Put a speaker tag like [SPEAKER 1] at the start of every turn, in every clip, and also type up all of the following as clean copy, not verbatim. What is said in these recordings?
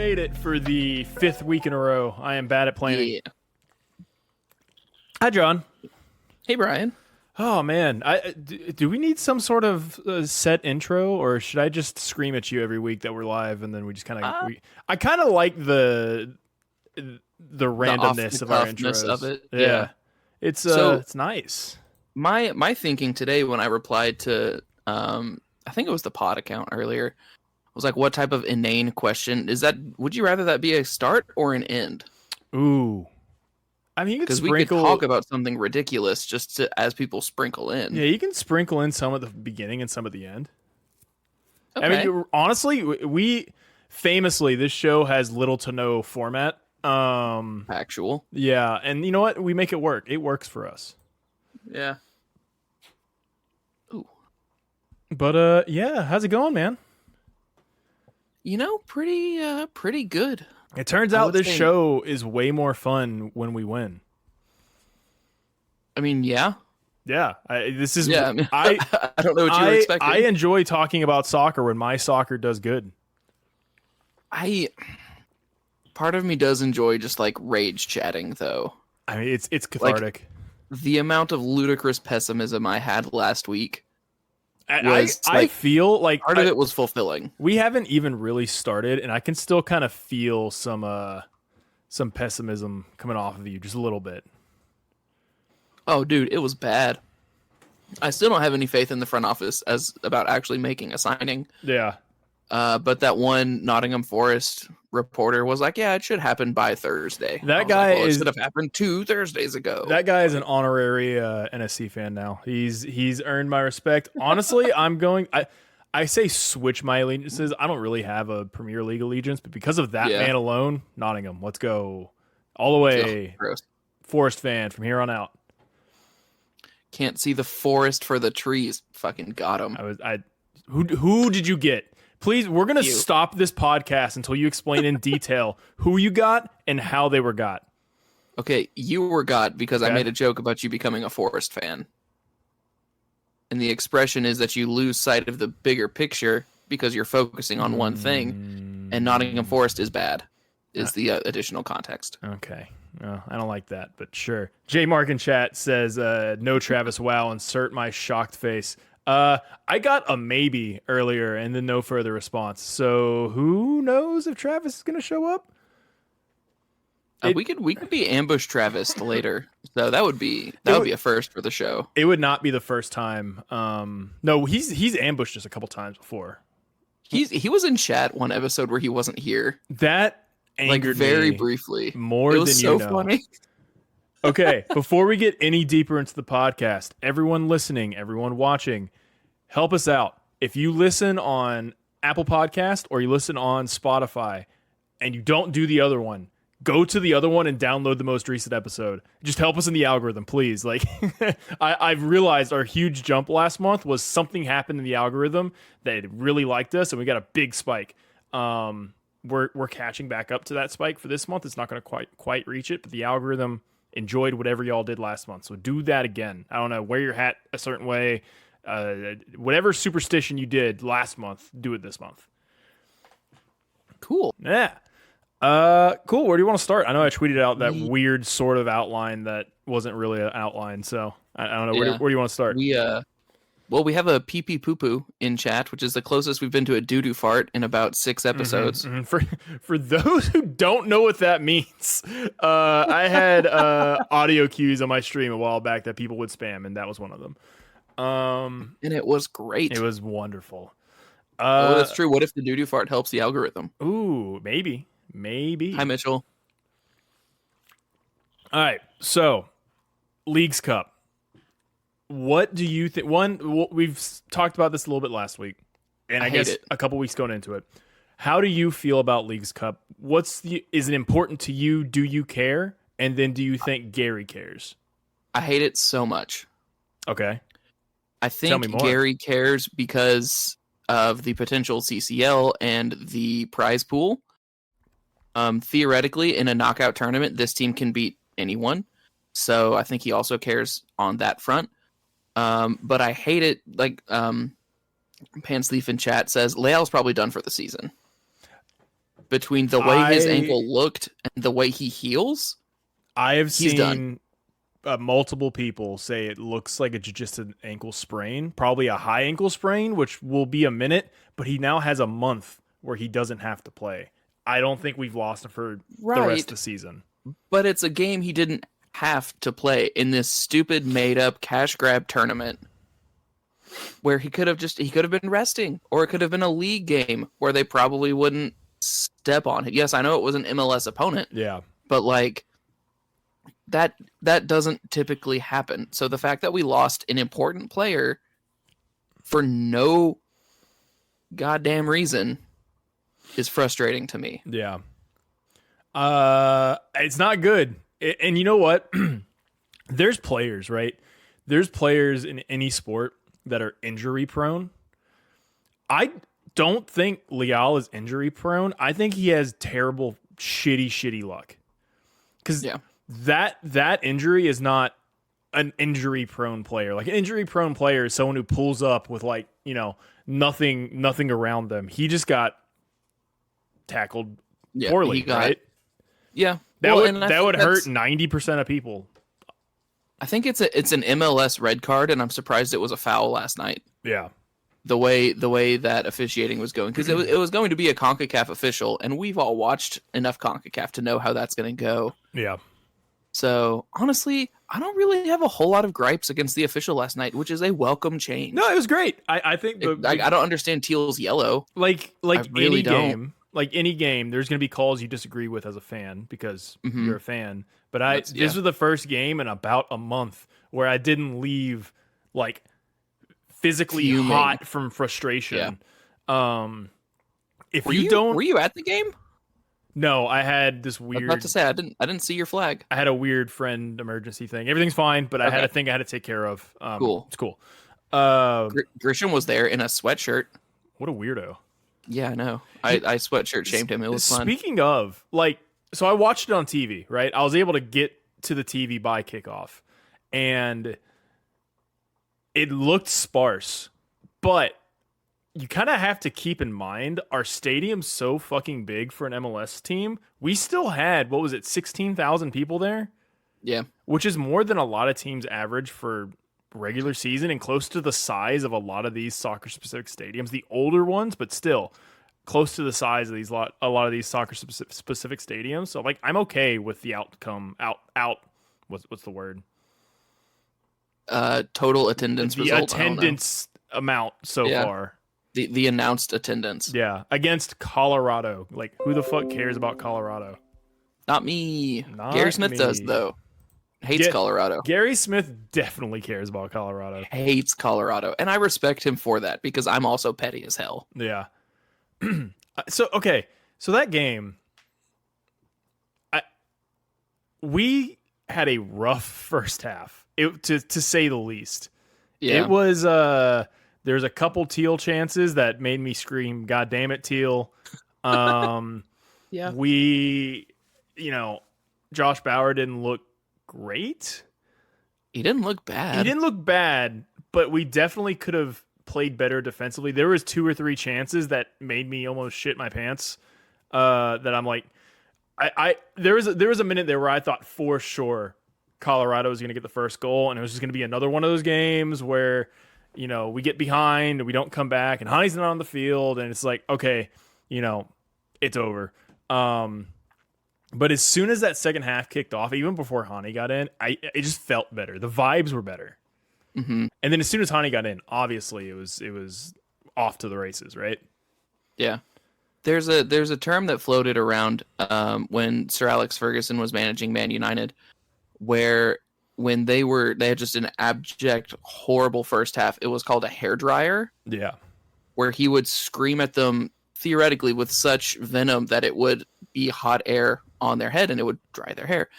[SPEAKER 1] made it for the 5th week in a row. I am bad at planning.
[SPEAKER 2] Yeah.
[SPEAKER 1] Hi, John.
[SPEAKER 2] Hey, Brian.
[SPEAKER 1] Oh, man. Do we need some sort of set intro, or should I just scream at you every week that we're live, and then we just kind of... I kind of like the randomness of our intros.
[SPEAKER 2] Of it.
[SPEAKER 1] Yeah. It's nice.
[SPEAKER 2] My thinking today when I replied to, I think it was the pod account earlier, was like, what type of inane question is that? Would you rather that be a start or an end?
[SPEAKER 1] Ooh. I mean,
[SPEAKER 2] because we could talk about something ridiculous just as people sprinkle in.
[SPEAKER 1] Yeah, you can sprinkle in some at the beginning and some at the end.
[SPEAKER 2] Okay.
[SPEAKER 1] I mean, honestly, we famously, this show has little to no format.
[SPEAKER 2] Actual.
[SPEAKER 1] Yeah, and you know what? We make it work. It works for us.
[SPEAKER 2] Yeah. Ooh.
[SPEAKER 1] But yeah, how's it going, man?
[SPEAKER 2] You know, pretty good.
[SPEAKER 1] It turns out this show is way more fun when we win.
[SPEAKER 2] I mean, yeah.
[SPEAKER 1] Yeah. I don't
[SPEAKER 2] know what you were expecting.
[SPEAKER 1] I enjoy talking about soccer when my soccer does good.
[SPEAKER 2] Part of me does enjoy just like rage chatting, though.
[SPEAKER 1] I mean, it's cathartic.
[SPEAKER 2] Like, the amount of ludicrous pessimism I had last week.
[SPEAKER 1] I feel like
[SPEAKER 2] part of it was fulfilling.
[SPEAKER 1] We haven't even really started, and I can still kind of feel some pessimism coming off of you just a little bit.
[SPEAKER 2] Oh, dude, it was bad. I still don't have any faith in the front office as about actually making a signing.
[SPEAKER 1] Yeah.
[SPEAKER 2] But that one Nottingham Forest reporter was like, "Yeah, it should happen by Thursday."
[SPEAKER 1] That guy
[SPEAKER 2] it should have happened 2 Thursdays ago.
[SPEAKER 1] That guy is an honorary NSC fan now. He's earned my respect. Honestly, I say switch my allegiances. I don't really have a Premier League allegiance, but because of that man alone, Nottingham, let's go all the way.
[SPEAKER 2] Gross. Forest
[SPEAKER 1] fan from here on out.
[SPEAKER 2] Can't see the forest for the trees. Fucking got him.
[SPEAKER 1] Who did you get? Please, we're going to stop this podcast until you explain in detail who you got and how they were got.
[SPEAKER 2] Okay, you were got because I made a joke about you becoming a Forest fan. And the expression is that you lose sight of the bigger picture because you're focusing on one thing, and Nottingham Forest is bad, is the additional context.
[SPEAKER 1] Okay. I don't like that, but sure. J Mark in chat says, no Travis Wow, insert my shocked face. I got a maybe earlier and then no further response. So who knows if Travis is going to show up?
[SPEAKER 2] We could be ambush Travis later. So that would be a first for the show.
[SPEAKER 1] It would not be the first time. No, he's ambushed us a couple times before.
[SPEAKER 2] He was in chat one episode where he wasn't here.
[SPEAKER 1] That angered me
[SPEAKER 2] very briefly.
[SPEAKER 1] More than you know. It was so funny. Okay, before we get any deeper into the podcast, everyone listening, everyone watching, help us out. If you listen on Apple Podcast or you listen on Spotify and you don't do the other one, go to the other one and download the most recent episode. Just help us in the algorithm, please. Like, I've realized our huge jump last month was something happened in the algorithm that it really liked us, and we got a big spike. We're catching back up to that spike for this month. It's not going to quite reach it, but the algorithm enjoyed whatever y'all did last month. So do that again. I don't know, wear your hat a certain way. Whatever superstition you did last month, do it this month.
[SPEAKER 2] Cool.
[SPEAKER 1] Yeah. Cool. Where do you want to start? I know I tweeted out that weird sort of outline that wasn't really an outline. So I don't know. Where do you want to start?
[SPEAKER 2] We have a pee pee poo poo in chat, which is the closest we've been to a doo doo fart in about 6 episodes.
[SPEAKER 1] For those who don't know what that means, I had audio cues on my stream a while back that people would spam, and that was one of them.
[SPEAKER 2] And it was great.
[SPEAKER 1] It was wonderful.
[SPEAKER 2] That's true. What if the doo doo fart helps the algorithm?
[SPEAKER 1] Ooh, maybe.
[SPEAKER 2] Hi, Mitchell.
[SPEAKER 1] All right, so Leagues Cup. What do you think? We've talked about this a little bit last week, and I guess a couple weeks going into it. How do you feel about Leagues Cup? Is it important to you? Do you care? And then do you think Gary cares?
[SPEAKER 2] I hate it so much.
[SPEAKER 1] Okay.
[SPEAKER 2] I think Gary cares because of the potential CCL and the prize pool. Theoretically, in a knockout tournament, this team can beat anyone. So I think he also cares on that front. But I hate it. Like, Pansleaf in chat says, Leal's probably done for the season. between the way his ankle looked and the way he heals.
[SPEAKER 1] I have seen multiple people say it looks like it's just an ankle sprain, probably a high ankle sprain, which will be a minute, but he now has a month where he doesn't have to play. I don't think we've lost him for the rest of the season.
[SPEAKER 2] But it's a game he didn't have to play in this stupid made-up cash grab tournament where he could have been resting, or it could have been a league game where they probably wouldn't step on it. Yes, I know it was an MLS opponent.
[SPEAKER 1] Yeah.
[SPEAKER 2] But like that doesn't typically happen. So the fact that we lost an important player for no goddamn reason is frustrating to me.
[SPEAKER 1] Yeah. It's not good. And you know what? There's players, right? There's players in any sport that are injury prone. I don't think Leal is injury prone. I think he has terrible, shitty luck. Because that injury is not an injury prone player. Like, an injury prone player is someone who pulls up with, like, you know, nothing around them. He just got tackled poorly, right?
[SPEAKER 2] Yeah.
[SPEAKER 1] That would hurt 90% of people.
[SPEAKER 2] I think it's an MLS red card, and I'm surprised it was a foul last night.
[SPEAKER 1] Yeah.
[SPEAKER 2] The way that officiating was going, because it was going to be a CONCACAF official, and we've all watched enough CONCACAF to know how that's going to go.
[SPEAKER 1] Yeah.
[SPEAKER 2] So honestly, I don't really have a whole lot of gripes against the official last night, which is a welcome change.
[SPEAKER 1] No, it was great. I think
[SPEAKER 2] I don't understand Teal's yellow.
[SPEAKER 1] Like really any game, there's going to be calls you disagree with as a fan because you're a fan. But this was the first game in about a month where I didn't leave like physically hot from frustration.
[SPEAKER 2] Yeah.
[SPEAKER 1] Were
[SPEAKER 2] you at the game?
[SPEAKER 1] No, I had this weird.
[SPEAKER 2] I was about to say I didn't see your flag.
[SPEAKER 1] I had a weird friend emergency thing. Everything's fine, but I had a thing I had to take care of.
[SPEAKER 2] Cool.
[SPEAKER 1] It's cool.
[SPEAKER 2] Grisham was there in a sweatshirt.
[SPEAKER 1] What a weirdo.
[SPEAKER 2] Yeah, I know. I sweatshirt shamed him. It was fun.
[SPEAKER 1] Speaking of, so I watched it on TV, right? I was able to get to the TV by kickoff, and it looked sparse, but you kind of have to keep in mind our stadium's so fucking big for an MLS team. We still had, 16,000 people there?
[SPEAKER 2] Yeah.
[SPEAKER 1] Which is more than a lot of teams average for regular season and close to the size of a lot of these soccer-specific stadiums. The older ones, but still close to the size of a lot of these soccer-specific stadiums. So, I'm okay with the outcome. What's the word?
[SPEAKER 2] Total attendance result.
[SPEAKER 1] The attendance amount so far.
[SPEAKER 2] The announced attendance.
[SPEAKER 1] Yeah, against Colorado. Who the fuck cares about Colorado?
[SPEAKER 2] Not me. Gary Smith does, though. Hates Colorado.
[SPEAKER 1] Gary Smith definitely cares about Colorado.
[SPEAKER 2] Hates Colorado. And I respect him for that because I'm also petty as hell.
[SPEAKER 1] Yeah. So that game, we had a rough first half, to say the least.
[SPEAKER 2] Yeah.
[SPEAKER 1] It was... There's a couple Teal chances that made me scream, "God damn it, Teal!"
[SPEAKER 2] Yeah.
[SPEAKER 1] Josh Bauer didn't look great.
[SPEAKER 2] He didn't look bad. But we definitely could have played better defensively. There was 2 or 3 chances that made me almost shit my pants. That I'm like, there was a minute there where I thought for sure Colorado was going to get the first goal, and it was just going to be another one of those games where, we get behind and we don't come back and Hany's not on the field and it's like, okay, it's over. But as soon as that second half kicked off, even before Hany got in, it just felt better. The vibes were better. Mm-hmm.
[SPEAKER 1] And then as soon as Hany got in, obviously it was off to the races, right?
[SPEAKER 2] Yeah. There's a term that floated around when Sir Alex Ferguson was managing Man United, where when they had just an abject, horrible first half, it was called a hairdryer.
[SPEAKER 1] Yeah.
[SPEAKER 2] Where he would scream at them, theoretically, with such venom that it would be hot air on their head and it would dry their hair.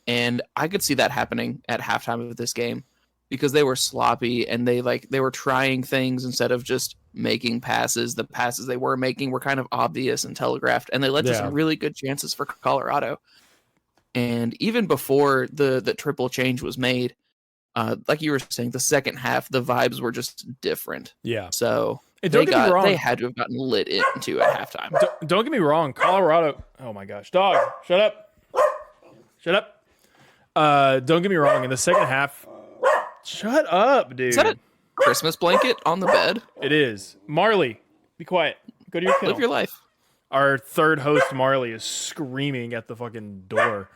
[SPEAKER 2] And I could see that happening at halftime of this game because they were sloppy and they were trying things instead of just making passes. The passes they were making were kind of obvious and telegraphed, and they led to some really good chances for Colorado. And even before the triple change was made, like you were saying, the second half, the vibes were just different.
[SPEAKER 1] Yeah.
[SPEAKER 2] So
[SPEAKER 1] Don't get me wrong.
[SPEAKER 2] They had to have gotten lit into at halftime.
[SPEAKER 1] Don't get me wrong. Colorado. Oh my gosh, dog, shut up. Shut up. Don't get me wrong. In the second half, shut up, dude.
[SPEAKER 2] Is that a Christmas blanket on the bed?
[SPEAKER 1] It is. Marley, be quiet. Go to your kennel.
[SPEAKER 2] Live your life.
[SPEAKER 1] Our third host, Marley, is screaming at the fucking door.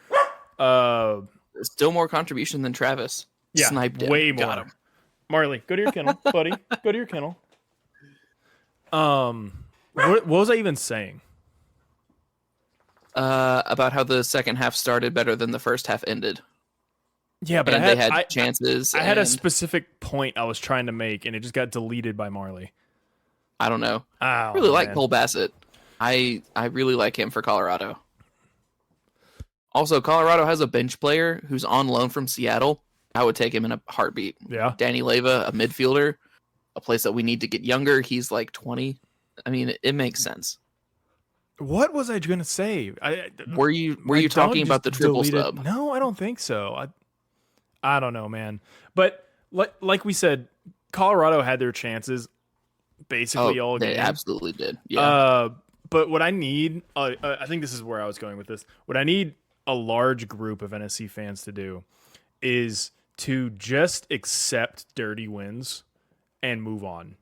[SPEAKER 2] Still more contribution than Travis.
[SPEAKER 1] Yeah,
[SPEAKER 2] Sniped him.
[SPEAKER 1] way
[SPEAKER 2] Got
[SPEAKER 1] more.
[SPEAKER 2] him.
[SPEAKER 1] Marley, go to your kennel, buddy. Go to your kennel. What was I even saying?
[SPEAKER 2] About how the second half started better than the first half ended.
[SPEAKER 1] Yeah, but
[SPEAKER 2] and they had chances.
[SPEAKER 1] I had a specific point I was trying to make, and it just got deleted by Marley.
[SPEAKER 2] I don't know.
[SPEAKER 1] Oh,
[SPEAKER 2] I really like Cole Bassett. I really like him for Colorado. Also, Colorado has a bench player who's on loan from Seattle. I would take him in a heartbeat.
[SPEAKER 1] Yeah.
[SPEAKER 2] Danny Leyva, a midfielder, a place that we need to get younger. He's like 20. I mean, it makes sense.
[SPEAKER 1] What was I going to say?
[SPEAKER 2] Were you talking about the triple sub?
[SPEAKER 1] No, I don't think so. I don't know, man. But like we said, Colorado had their chances basically all game.
[SPEAKER 2] They absolutely did. Yeah.
[SPEAKER 1] But what I need, I think this is where I was going with this. What I need a large group of NSC fans to do is to just accept dirty wins and move on.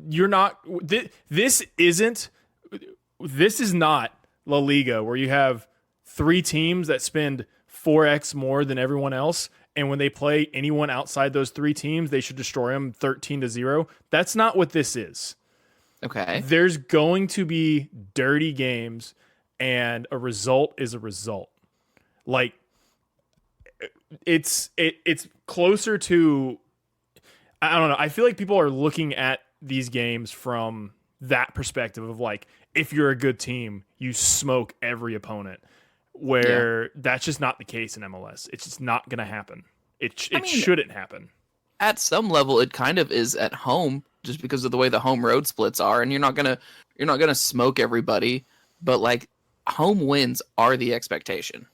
[SPEAKER 1] You're not. This is not La Liga where you have 3 teams that spend 4x more than everyone else, and when they play anyone outside those 3 teams, they should destroy them 13-0. That's not what this is.
[SPEAKER 2] Okay.
[SPEAKER 1] There's going to be dirty games, and a result is a result. Like it's closer to, I don't know. I feel like people are looking at these games from that perspective of like, if you're a good team, you smoke every opponent. Where that's just not the case in MLS. It's just not going to happen. It shouldn't happen.
[SPEAKER 2] At some level, it kind of is at home, just because of the way the home road splits are, and you're not gonna smoke everybody, but like home wins are the expectation.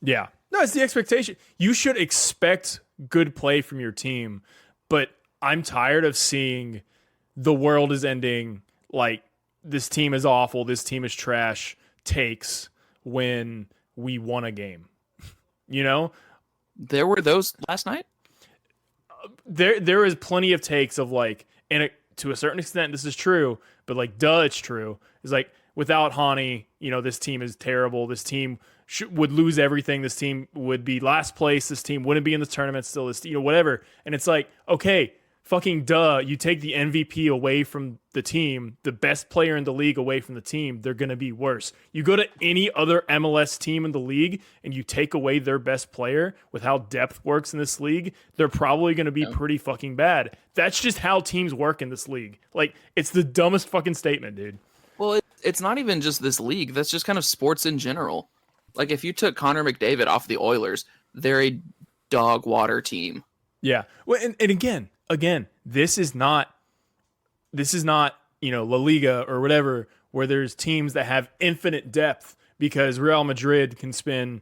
[SPEAKER 1] Yeah, no, it's the expectation. You should expect good play from your team, but I'm tired of seeing the world is ending, like this team is awful, this team is trash takes when we won a game. You know?
[SPEAKER 2] There were those last night?
[SPEAKER 1] There is plenty of takes of like, and to a certain extent this is true, but like, it's true. It's like, without Hany, this team is terrible. This team would lose everything. This team would be last place. This team wouldn't be in the tournament still. This, whatever. And it's like, okay, fucking you take the MVP away from the team, the best player in the league away from the team, they're going to be worse. You go to any other MLS team in the league and you take away their best player with how depth works in this league, they're probably going to be pretty fucking bad. That's just how teams work in this league. Like, it's the dumbest fucking statement, dude.
[SPEAKER 2] Well, it's not even just this league. That's just kind of sports in general. Like, if you took Connor McDavid off the Oilers, they're a dog water team.
[SPEAKER 1] Yeah. Well, and again, this is not La Liga or whatever, where there's teams that have infinite depth because Real Madrid can spend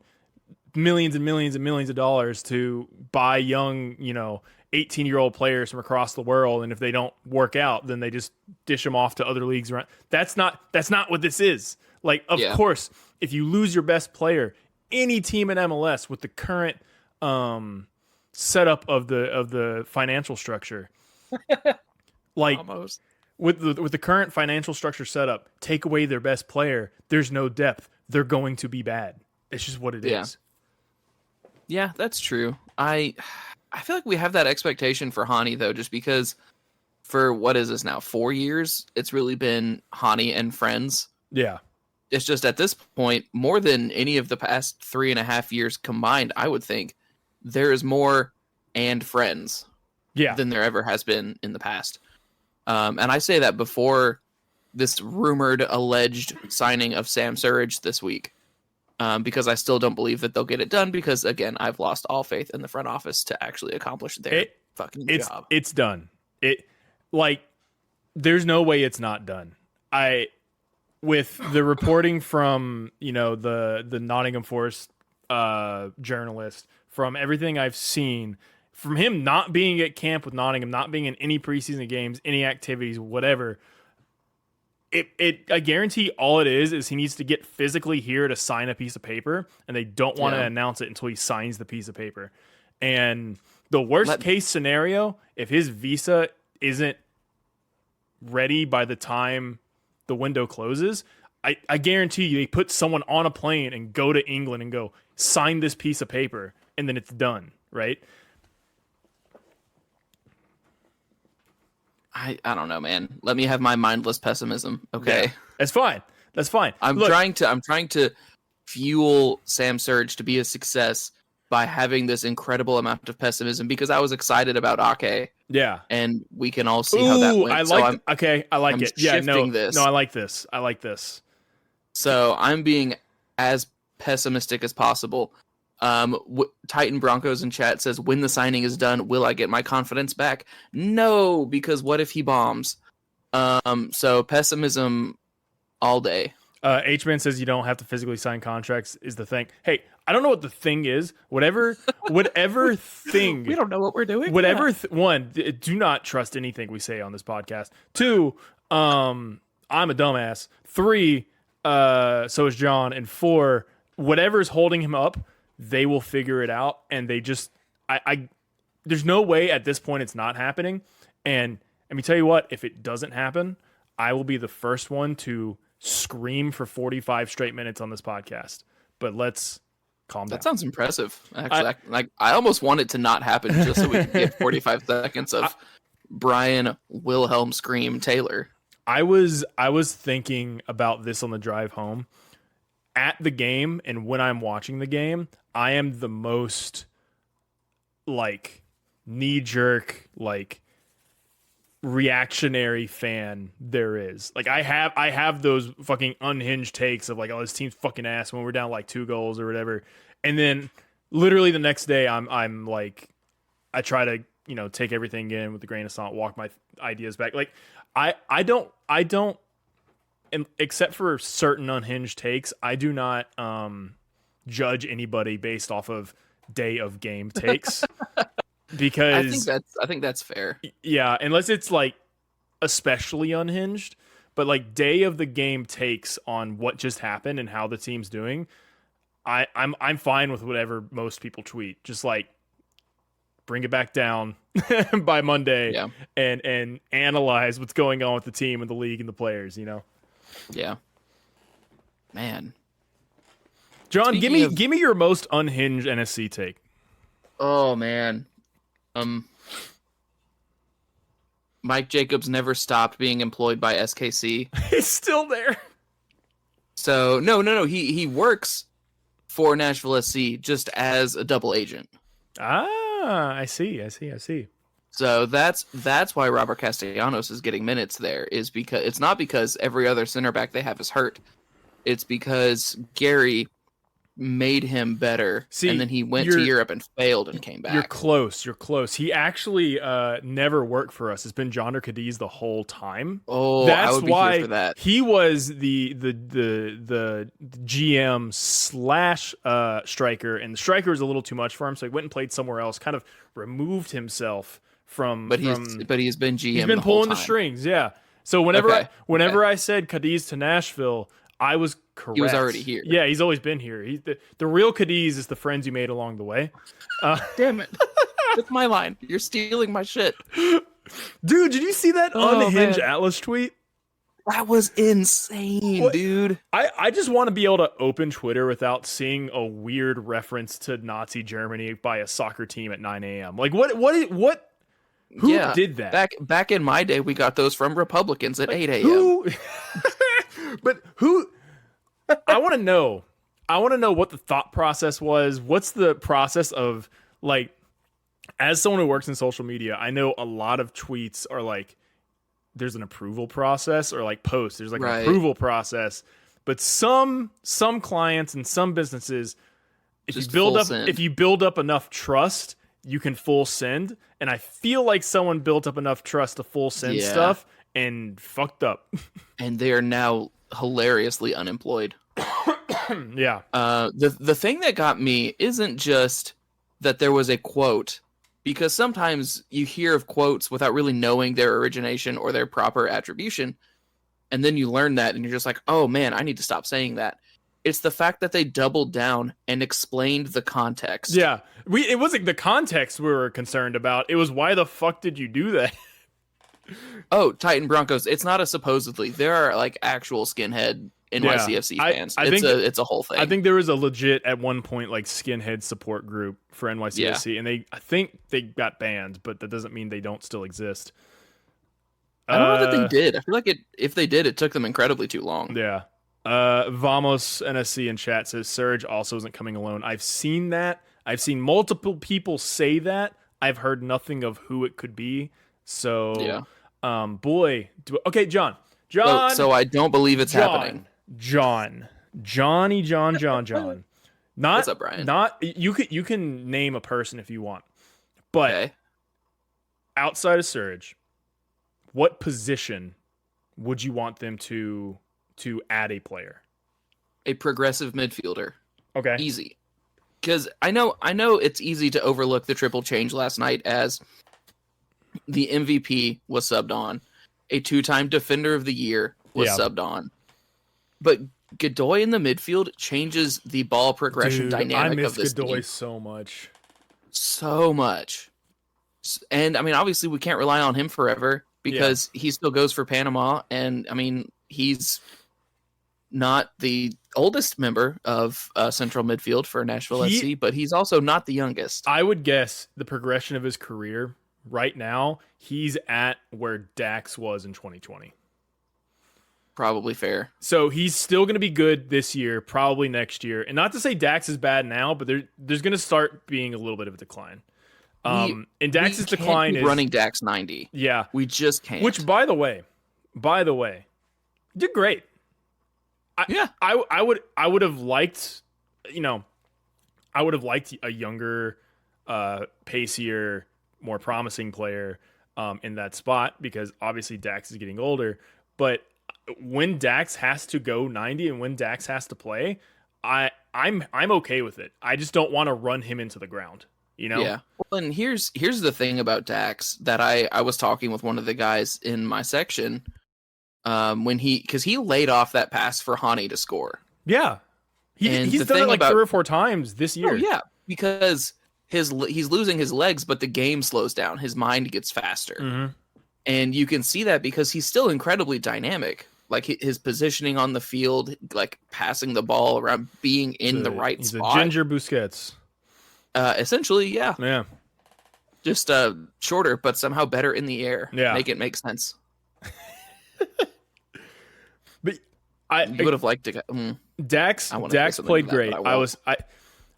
[SPEAKER 1] millions and millions and millions of dollars to buy young 18-year-old players from across the world, and if they don't work out, then they just dish them off to other leagues around. That's not what this is. Like, of course, if you lose your best player, any team in MLS with the current setup of the financial structure, like
[SPEAKER 2] almost.
[SPEAKER 1] with the current financial structure setup, take away their best player, there's no depth. They're going to be bad. It's just what it is.
[SPEAKER 2] Yeah, that's true. I feel like we have that expectation for Hany, though, just because for what is this now, 4 years, it's really been Hany and friends.
[SPEAKER 1] Yeah.
[SPEAKER 2] It's just at this point, more than any of the past 3.5 years combined, I would think, there is more and friends than there ever has been in the past. And I say that before this rumored, alleged signing of Sam Surridge this week, because I still don't believe that they'll get it done because, again, I've lost all faith in the front office to actually accomplish their fucking job.
[SPEAKER 1] It's done. There's no way it's not done. With the reporting from, the Nottingham Forest journalist, from everything I've seen, from him not being at camp with Nottingham, not being in any preseason games, any activities, whatever. I guarantee all it is he needs to get physically here to sign a piece of paper, and they don't want to announce it until he signs the piece of paper. And the worst case scenario, if his visa isn't ready by the time the window closes, I guarantee you they put someone on a plane and go to England and go sign this piece of paper, and then it's done, right?
[SPEAKER 2] I don't know, man. Let me have my mindless pessimism. Okay.
[SPEAKER 1] Yeah, that's fine. That's fine.
[SPEAKER 2] I'm trying to fuel Sam Surridge to be a success by having this incredible amount of pessimism because I was excited about Ake.
[SPEAKER 1] Yeah.
[SPEAKER 2] And we can all see how that went.
[SPEAKER 1] I like it. Yeah, no, I like this. So I'm being as pessimistic as possible. Titan Broncos in chat says, when the signing is done, will I get my confidence back? No, because what if he bombs? So pessimism all day. H-Man says you don't have to physically sign contracts is the thing. Hey, I don't know what the thing is. Whatever thing.
[SPEAKER 2] We don't know what we're doing.
[SPEAKER 1] One, do not trust anything we say on this podcast. 2, I'm a dumbass. 3, so is John. And 4, whatever's holding him up, they will figure it out, and they just there's no way at this point it's not happening. And let me tell you what, if it doesn't happen, I will be the first one to scream for 45 straight minutes on this podcast. But let's calm down.
[SPEAKER 2] That sounds impressive. Actually, I almost want it to not happen just so we can get 45 seconds of Brian Wilhelm Scream Taylor.
[SPEAKER 1] I was thinking about this on the drive home. At the game and when I'm watching the game, I am the most knee-jerk, reactionary fan there is. I have those fucking unhinged takes of oh, this team's fucking ass when we're down 2 goals or whatever. And then literally the next day I'm I try to, take everything in with a grain of salt, walk my ideas back. I don't and except for certain unhinged takes, I do not judge anybody based off of day of game takes because
[SPEAKER 2] I think that's fair.
[SPEAKER 1] Yeah, unless it's especially unhinged, but day of the game takes on what just happened and how the team's doing, I'm fine with whatever most people tweet. Just bring it back down by Monday, and analyze what's going on with the team and the league and the players.
[SPEAKER 2] Yeah, man.
[SPEAKER 1] John, give me your most unhinged NSC take.
[SPEAKER 2] Oh man, Mike Jacobs never stopped being employed by SKC.
[SPEAKER 1] He's still there.
[SPEAKER 2] So no. He works for Nashville SC just as a double agent.
[SPEAKER 1] Ah, I see.
[SPEAKER 2] So that's why Robert Castellanos is getting minutes there, is because it's not because every other center back they have is hurt. It's because Gary made him better, and then he went to Europe and failed and came back.
[SPEAKER 1] You're close. He actually never worked for us. It's been Jonder Cadiz the whole time.
[SPEAKER 2] Oh,
[SPEAKER 1] that's
[SPEAKER 2] I would be
[SPEAKER 1] why
[SPEAKER 2] here for that.
[SPEAKER 1] He was the GM / striker, and the striker was a little too much for him, so he went and played somewhere else. Kind of removed himself from. But
[SPEAKER 2] he's been GM.
[SPEAKER 1] He's been pulling the strings, yeah. So whenever I said Cadiz to Nashville, I was correct.
[SPEAKER 2] He was already here.
[SPEAKER 1] Yeah, he's always been here. The real Cadiz is the friends you made along the way.
[SPEAKER 2] Damn it. That's my line. You're stealing my shit.
[SPEAKER 1] Dude, did you see that unhinged Atlas tweet?
[SPEAKER 2] That was insane, dude.
[SPEAKER 1] I just want to be able to open Twitter without seeing a weird reference to Nazi Germany by a soccer team at 9 a.m. What? Who did that?
[SPEAKER 2] Back in my day, we got those from Republicans at 8 a.m.
[SPEAKER 1] But who? I want to know. I want to know what the thought process was. What's the process of as someone who works in social media, I know a lot of tweets are there's an approval process, or posts. There's an approval process, but some clients and some businesses, if you build up enough trust, you can full send. And I feel like someone built up enough trust to full send stuff and fucked up.
[SPEAKER 2] And they are now hilariously unemployed.
[SPEAKER 1] Yeah.
[SPEAKER 2] The thing that got me isn't just that there was a quote because sometimes you hear of quotes without really knowing their origination or their proper attribution, and then you learn that, and you're just like, oh man, I need to stop saying that. It's the fact that they doubled down and explained the context.
[SPEAKER 1] Yeah, it wasn't the context we were concerned about. It was why the fuck did you do that?
[SPEAKER 2] Oh, Titan Broncos. It's not a supposedly. There are like actual skinhead NYCFC fans. It's a whole thing.
[SPEAKER 1] I think there was a legit at one point like skinhead support group for NYCFC, and I think they got banned, but that doesn't mean they don't still exist.
[SPEAKER 2] I don't know that they did. I feel like if they did, it took them incredibly too long.
[SPEAKER 1] Yeah. Vamos NSC in chat says Surridge also isn't coming alone. I've seen that. I've seen multiple people say that. I've heard nothing of who it could be. So,
[SPEAKER 2] yeah.
[SPEAKER 1] Okay, John.
[SPEAKER 2] So I don't believe it's happening.
[SPEAKER 1] Johnny. Not,
[SPEAKER 2] what's up, Brian?
[SPEAKER 1] You can name a person if you want, but outside of Surridge, what position would you want them to add a player?
[SPEAKER 2] A progressive midfielder.
[SPEAKER 1] Okay.
[SPEAKER 2] Easy. Because I know it's easy to overlook the triple change last night as the MVP was subbed on. A 2-time Defender of the Year was subbed on. But Godoy in the midfield changes the ball progression dynamic of this team.
[SPEAKER 1] I miss Godoy so much.
[SPEAKER 2] So much. And, I mean, obviously we can't rely on him forever because he still goes for Panama. And, I mean, he's not the oldest member of central midfield for Nashville SC, but he's also not the youngest.
[SPEAKER 1] I would guess the progression of his career right now, he's at where Dax was in 2020.
[SPEAKER 2] Probably fair.
[SPEAKER 1] So he's still going to be good this year, probably next year. And not to say Dax is bad now, but there's going to start being a little bit of a decline. And Dax's decline is
[SPEAKER 2] running Dax 90.
[SPEAKER 1] Yeah,
[SPEAKER 2] we just can't.
[SPEAKER 1] Which, by the way, did great. I would have liked, a younger, pacier, more promising player in that spot because obviously Dax is getting older. But when Dax has to go 90 and when Dax has to play, I'm okay with it. I just don't want to run him into the ground.
[SPEAKER 2] Yeah. Well, and here's the thing about Dax that I was talking with one of the guys in my section because he laid off that pass for Hany to score.
[SPEAKER 1] Yeah. He's done it like 3 or 4 times this year.
[SPEAKER 2] Oh, yeah, because he's losing his legs, but the game slows down. His mind gets faster.
[SPEAKER 1] Mm-hmm.
[SPEAKER 2] And you can see that because he's still incredibly dynamic. Like his positioning on the field, like passing the ball around, being in the right spot.
[SPEAKER 1] He's a Ginger Busquets.
[SPEAKER 2] Essentially, yeah.
[SPEAKER 1] Yeah.
[SPEAKER 2] Just shorter, but somehow better in the air.
[SPEAKER 1] Yeah.
[SPEAKER 2] Make it make sense.
[SPEAKER 1] But
[SPEAKER 2] you would have liked to.
[SPEAKER 1] Dax played great.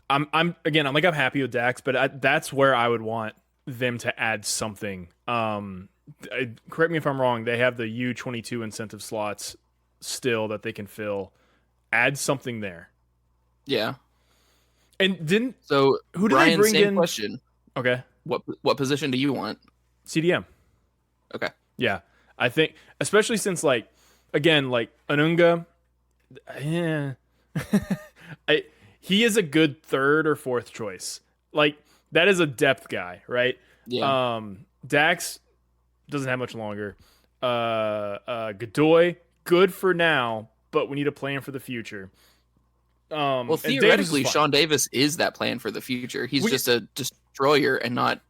[SPEAKER 1] I'm happy with Dax, but that's where I would want them to add something. Correct me if I'm wrong. They have the U22 incentive slots still that they can fill. Add something there.
[SPEAKER 2] Yeah.
[SPEAKER 1] And
[SPEAKER 2] who did
[SPEAKER 1] Brian,
[SPEAKER 2] they bring in? Question.
[SPEAKER 1] Okay.
[SPEAKER 2] What position do you want?
[SPEAKER 1] CDM.
[SPEAKER 2] Okay.
[SPEAKER 1] Yeah, I think especially since Anunga. Yeah. He is a good 3rd or 4th choice. Like that is a depth guy, right?
[SPEAKER 2] Yeah.
[SPEAKER 1] Dax doesn't have much longer. Godoy, good for now, but we need a plan for the future.
[SPEAKER 2] Well, theoretically, Sean Davis is that plan for the future. He's just a destroyer and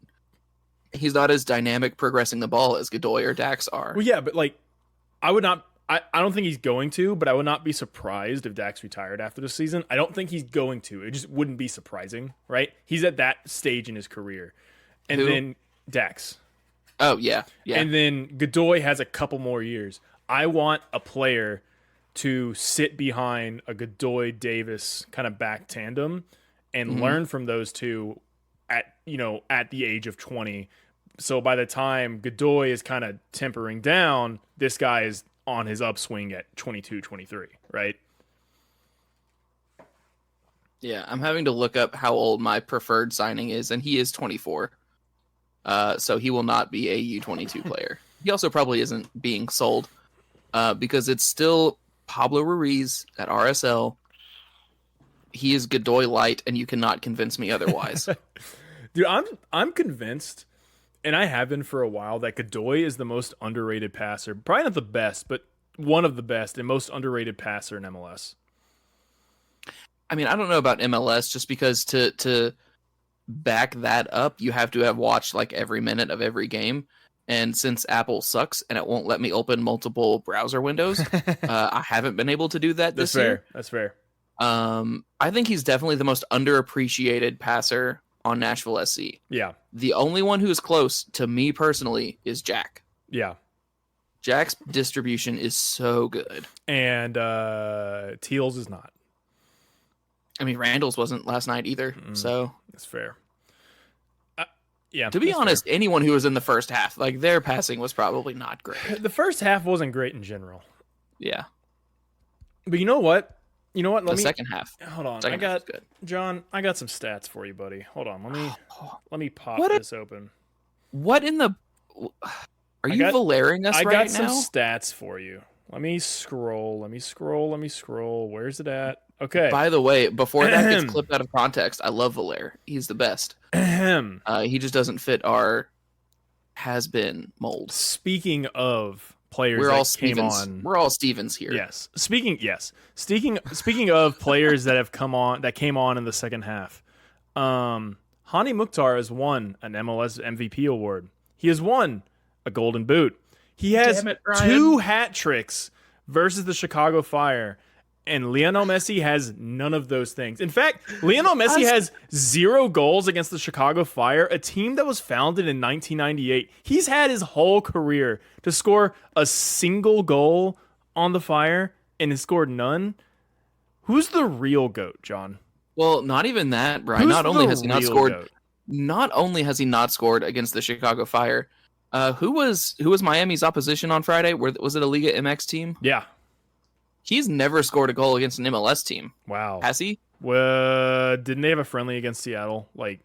[SPEAKER 2] he's not as dynamic progressing the ball as Godoy or Dax are.
[SPEAKER 1] Well, yeah, but I don't think he's going to, but I would not be surprised if Dax retired after the season. I don't think he's going to. It just wouldn't be surprising, right? He's at that stage in his career. And then Dax.
[SPEAKER 2] Oh, yeah.
[SPEAKER 1] And then Godoy has a couple more years. I want a player to sit behind a Godoy Davis kind of back tandem and learn from those two at the age of 20. So by the time Godoy is kind of tempering down, this guy is on his upswing at 22, 23, right?
[SPEAKER 2] Yeah, I'm having to look up how old my preferred signing is, and he is 24. So he will not be a U22 player. He also probably isn't being sold because it's still Pablo Ruiz at RSL. He is Godoy light, and you cannot convince me otherwise.
[SPEAKER 1] Dude, I'm convinced, and I have been for a while, that Godoy is the most underrated passer. Probably not the best, but one of the best and most underrated passer in MLS.
[SPEAKER 2] I mean, I don't know about MLS just because to back that up, you have to have watched like every minute of every game. And since Apple sucks and it won't let me open multiple browser windows, I haven't been able to do that this year.
[SPEAKER 1] That's fair.
[SPEAKER 2] I think he's definitely the most underappreciated passer on Nashville SC.
[SPEAKER 1] Yeah.
[SPEAKER 2] The only one who is close to me personally is Jack.
[SPEAKER 1] Yeah.
[SPEAKER 2] Jack's distribution is so good.
[SPEAKER 1] And Teal's is not.
[SPEAKER 2] I mean, Randall's wasn't last night either, so...
[SPEAKER 1] That's fair. Yeah.
[SPEAKER 2] To be honest, anyone who was in the first half, like, their passing was probably not great.
[SPEAKER 1] The first half wasn't great in general.
[SPEAKER 2] Yeah.
[SPEAKER 1] But you know what?
[SPEAKER 2] The second half.
[SPEAKER 1] Hold on.
[SPEAKER 2] Second half was good.
[SPEAKER 1] John, I got some stats for you, buddy. Hold on. Let me pop this open.
[SPEAKER 2] What in the... Are you Valering us right now?
[SPEAKER 1] I got some stats for you. Let me scroll. Where's it at? Okay.
[SPEAKER 2] By the way, before that gets clipped out of context, I love Valer. He's the best. He just doesn't fit our has-been mold.
[SPEAKER 1] Speaking of players came on,
[SPEAKER 2] we're all Stevens here.
[SPEAKER 1] Yes. Speaking of players that came on in the second half. Hany Mukhtar has won an MLS MVP award. He has won a Golden Boot. He has 2 hat tricks versus the Chicago Fire. And Lionel Messi has none of those things. In fact, Lionel Messi has 0 goals against the Chicago Fire, a team that was founded in 1998. He's had his whole career to score a single goal on the Fire and has scored none. Who's the real GOAT, John?
[SPEAKER 2] Well, not even that, Brian. Not only has he not scored against the Chicago Fire. Who was Miami's opposition on Friday? Was it a Liga MX team?
[SPEAKER 1] Yeah.
[SPEAKER 2] He's never scored a goal against an MLS team.
[SPEAKER 1] Wow.
[SPEAKER 2] Has he?
[SPEAKER 1] Well, didn't they have a friendly against Seattle like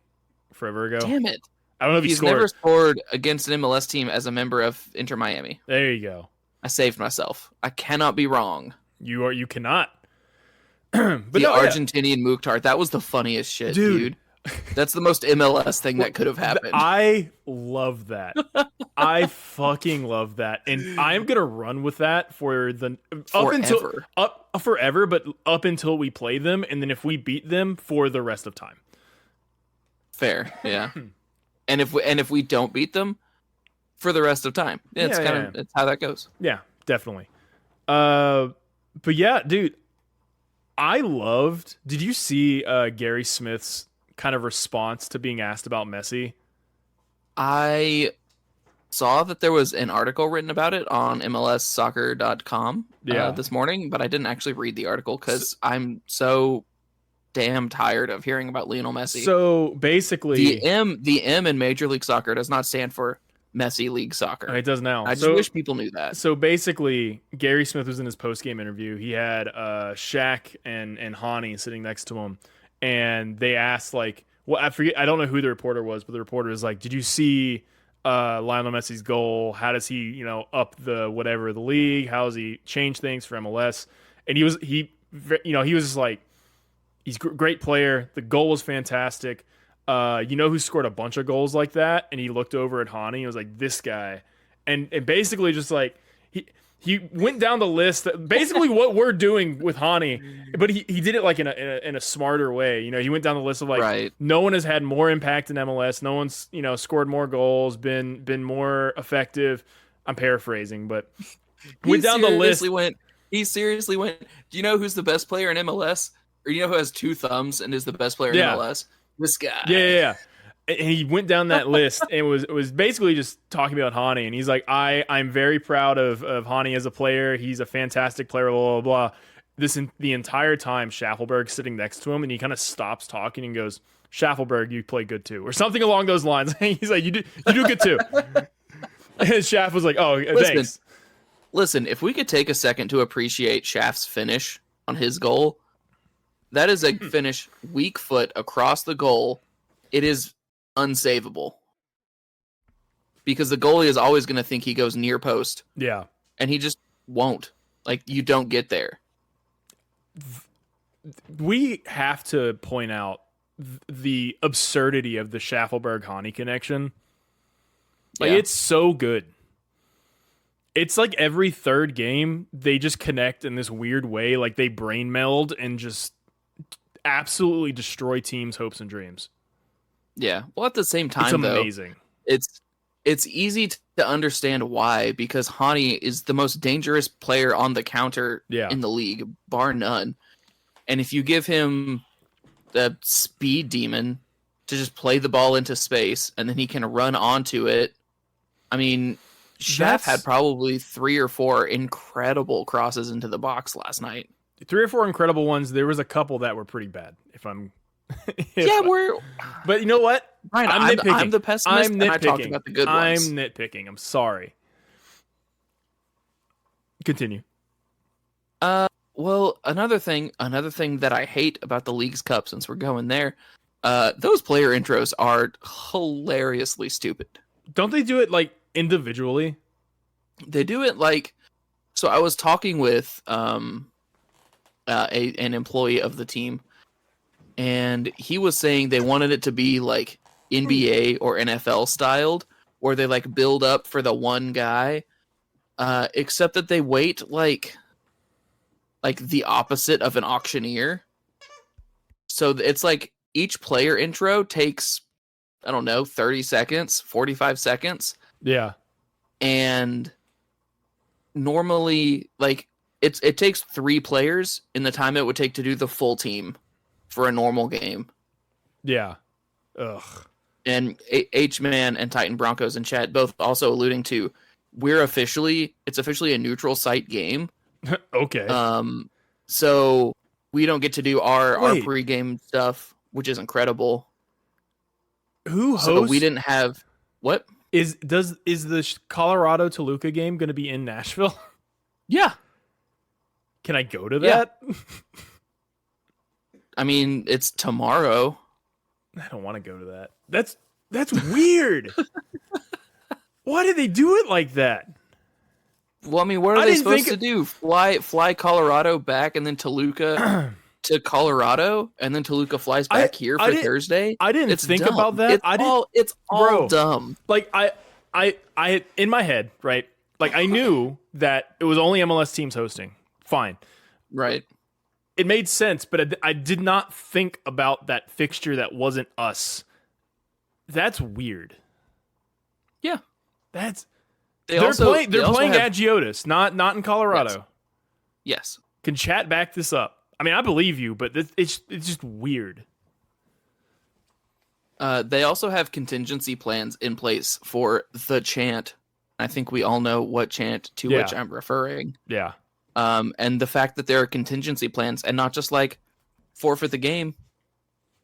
[SPEAKER 1] forever ago?
[SPEAKER 2] Damn it.
[SPEAKER 1] I don't know if
[SPEAKER 2] he's
[SPEAKER 1] scored.
[SPEAKER 2] Never scored against an MLS team as a member of Inter Miami.
[SPEAKER 1] There you go.
[SPEAKER 2] I saved myself. I cannot be wrong.
[SPEAKER 1] You cannot.
[SPEAKER 2] But the Argentinian Mukhtar, that was the funniest shit, dude. That's the most MLS thing that could have happened.
[SPEAKER 1] I love that. I fucking love that. And I'm going to run with that forever, but up until we play them. And then if we beat them for the rest of time.
[SPEAKER 2] Fair. Yeah. and if we don't beat them for the rest of time, it's it's how that goes.
[SPEAKER 1] Yeah, definitely. But yeah, dude, did you see Gary Smith's kind of response to being asked about Messi?
[SPEAKER 2] I saw that there was an article written about it on MLSsoccer.com this morning, but I didn't actually read the article because I'm so damn tired of hearing about Lionel Messi.
[SPEAKER 1] So basically,
[SPEAKER 2] the M in Major League Soccer does not stand for Messi League Soccer.
[SPEAKER 1] It does now.
[SPEAKER 2] I just wish people knew that.
[SPEAKER 1] So basically, Gary Smith was in his post-game interview. He had Shaq and Hany sitting next to him. And they asked, like, well, I don't know who the reporter was, but the reporter was like, did you see Lionel Messi's goal? How does he, up the league? How does he change things for MLS? And he was just like, he's a great player. The goal was fantastic. Who scored a bunch of goals like that? And he looked over at Hany and was like, this guy. And basically just like, he went down the list, basically what we're doing with Hany, but he did it like in a smarter way. He went down the list of like, no one has had more impact in MLS. No one's, scored more goals, been more effective. I'm paraphrasing, but went down the list.
[SPEAKER 2] He seriously went, do you know who's the best player in MLS? Or who has 2 thumbs and is the best player in MLS? This guy.
[SPEAKER 1] Yeah. And he went down that list and was basically just talking about Hany. And he's like, I'm very proud of Hany as a player. He's a fantastic player, blah, blah, blah. The entire time, Schaffelberg's sitting next to him, and he kind of stops talking and goes, Schaffelberg, you play good too. Or something along those lines. He's like, you do good too. And Schaff was like, oh, thanks.
[SPEAKER 2] Listen, if we could take a second to appreciate Schaff's finish on his goal, that is a finish weak foot across the goal. It is unsavable because the goalie is always going to think he goes near post.
[SPEAKER 1] Yeah.
[SPEAKER 2] And he just won't. Like, you don't get there.
[SPEAKER 1] We have to point out the absurdity of the Schaffelberg-Hany connection. Like,
[SPEAKER 2] Yeah.
[SPEAKER 1] it's so good. It's like every third game, they just connect in this weird way. Like, they brain meld and just absolutely destroy teams' hopes and dreams.
[SPEAKER 2] Yeah. Well, at the same time,
[SPEAKER 1] It's amazing.
[SPEAKER 2] Though, it's easy to understand why, because Hany is the most dangerous player on the counter in the league, bar none. And if you give him the speed demon to just play the ball into space, and then he can run onto it, I mean... Schaff had probably 3 or 4 incredible crosses into the box last night.
[SPEAKER 1] 3 or 4 incredible ones. There was a couple that were pretty bad. But you know what?
[SPEAKER 2] Ryan,
[SPEAKER 1] I'm nitpicking.
[SPEAKER 2] I'm the pessimist.
[SPEAKER 1] I'm nitpicking.
[SPEAKER 2] And I talked about the good ones.
[SPEAKER 1] I'm nitpicking. I'm sorry. Continue.
[SPEAKER 2] Well, another thing that I hate about the League's Cup, since we're going there, those player intros are hilariously stupid.
[SPEAKER 1] Don't they do it like individually?
[SPEAKER 2] They do it like, so I was talking with an employee of the team, and he was saying they wanted it to be like NBA or NFL styled, where they like build up for the one guy, except that they wait like the opposite of an auctioneer. So it's like each player intro takes, I don't know, 30 seconds, 45 seconds.
[SPEAKER 1] Yeah.
[SPEAKER 2] And normally, like, it takes 3 players in the time it would take to do the full team for a normal game.
[SPEAKER 1] Yeah. Ugh.
[SPEAKER 2] And H-Man and Titan Broncos in chat both also alluding to, it's officially a neutral site game.
[SPEAKER 1] Okay.
[SPEAKER 2] So we don't get to do our pregame stuff, which is incredible.
[SPEAKER 1] Who hosts?
[SPEAKER 2] So we didn't have what?
[SPEAKER 1] Is the Colorado Toluca game going to be in Nashville?
[SPEAKER 2] Yeah.
[SPEAKER 1] Can I go to that?
[SPEAKER 2] Yeah. I mean, it's tomorrow.
[SPEAKER 1] I don't want to go to that. That's weird. Why did they do it like that?
[SPEAKER 2] Well, I mean, what are they supposed to do? Fly Colorado back and then Toluca to Colorado, and then Toluca flies back here for Thursday?
[SPEAKER 1] I didn't think about that.
[SPEAKER 2] It's all dumb.
[SPEAKER 1] Like I in my head, right? Like I knew that it was only MLS teams hosting. Fine.
[SPEAKER 2] Right.
[SPEAKER 1] It made sense, but I did not think about that fixture that wasn't us. That's weird.
[SPEAKER 2] Yeah.
[SPEAKER 1] They're playing at Geodis, not in Colorado.
[SPEAKER 2] Yes.
[SPEAKER 1] Can chat back this up? I mean, I believe you, but it's just weird.
[SPEAKER 2] They also have contingency plans in place for the chant. I think we all know what chant to which I'm referring.
[SPEAKER 1] Yeah.
[SPEAKER 2] And the fact that there are contingency plans and not just like forfeit the game,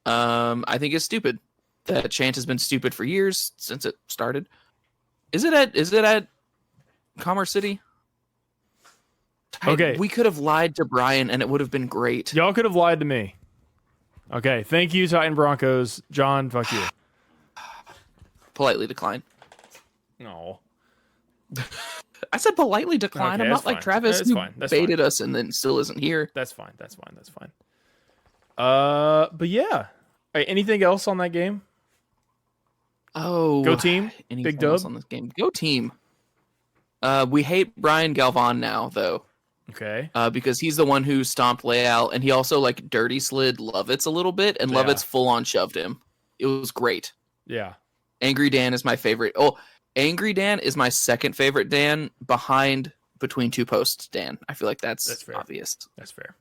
[SPEAKER 2] I think is stupid. That chant has been stupid for years since it started. Is it at Commerce City?
[SPEAKER 1] Okay.
[SPEAKER 2] We could have lied to Brian and it would have been great.
[SPEAKER 1] Y'all could have lied to me. Okay. Thank you, Titan Broncos. John, fuck you.
[SPEAKER 2] Politely decline.
[SPEAKER 1] No.
[SPEAKER 2] I said politely decline.
[SPEAKER 1] Okay,
[SPEAKER 2] I'm not like
[SPEAKER 1] fine.
[SPEAKER 2] Travis who baited
[SPEAKER 1] fine.
[SPEAKER 2] us and then still isn't here.
[SPEAKER 1] That's fine. But yeah. Right, anything else on that game?
[SPEAKER 2] Oh,
[SPEAKER 1] go team! Big dub
[SPEAKER 2] on this game. Go team. We hate Brian Galvan now, though.
[SPEAKER 1] Okay.
[SPEAKER 2] Because he's the one who stomped layout, and he also like dirty slid Lovitz a little bit, and Lovitz full on shoved him. It was great.
[SPEAKER 1] Yeah.
[SPEAKER 2] Angry Dan is my favorite. Oh, Angry Dan is my second favorite Dan, behind Between Two Posts Dan. I feel like that's
[SPEAKER 1] fair.
[SPEAKER 2] Obvious.
[SPEAKER 1] That's fair.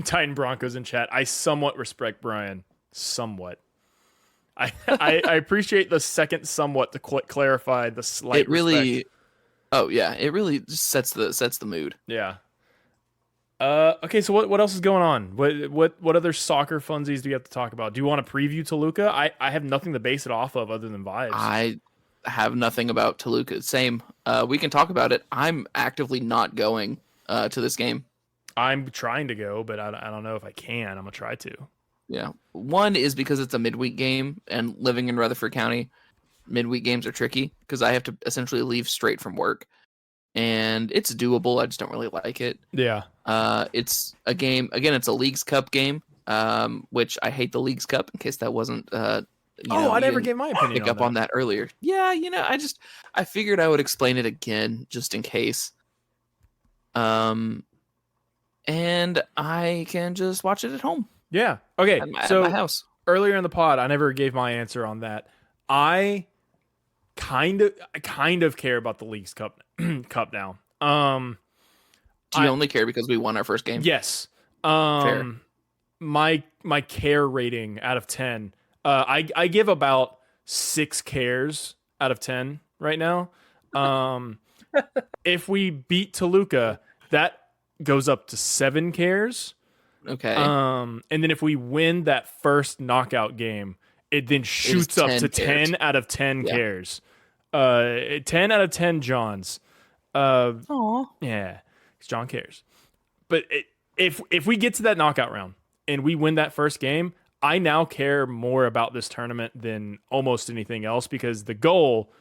[SPEAKER 1] Titan Broncos in chat. I somewhat respect Brian. Somewhat. I appreciate the second somewhat to clarify the slight.
[SPEAKER 2] It really.
[SPEAKER 1] Respect.
[SPEAKER 2] Oh yeah, it really just sets the mood.
[SPEAKER 1] Yeah. Okay, so what else is going on? What other soccer funsies do you have to talk about? Do you want to preview Toluca? I have nothing to base it off of other than vibes.
[SPEAKER 2] I have nothing about Toluca. Same. We can talk about it. I'm actively not going to this game.
[SPEAKER 1] I'm trying to go, but I don't know if I can. I'm gonna try to.
[SPEAKER 2] Yeah. One is because it's a midweek game, and living in Rutherford County, midweek games are tricky because I have to essentially leave straight from work, and it's doable. I just don't really like it.
[SPEAKER 1] Yeah.
[SPEAKER 2] It's a game. Again, it's a Leagues Cup game, which I hate the Leagues Cup. In case that wasn't,
[SPEAKER 1] I never gave my opinion.
[SPEAKER 2] Pick up on that earlier. Yeah, I figured I would explain it again just in case. And I can just watch it at home.
[SPEAKER 1] Yeah. Okay.
[SPEAKER 2] At my house.
[SPEAKER 1] Earlier in the pod, I never gave my answer on that. I kind of care about the Leagues Cup now.
[SPEAKER 2] Do you only care because we won our first game?
[SPEAKER 1] Yes.
[SPEAKER 2] Fair.
[SPEAKER 1] My care rating out of 10. I give about 6 cares out of 10 right now. If we beat Toluca, that goes up to 7 cares.
[SPEAKER 2] Okay.
[SPEAKER 1] And then if we win that first knockout game, it then shoots up to 10 out of 10 cares. 10 out of 10 Johns.
[SPEAKER 2] Aww.
[SPEAKER 1] Yeah, John cares. But if we get to that knockout round and we win that first game, I now care more about this tournament than almost anything else, because the goal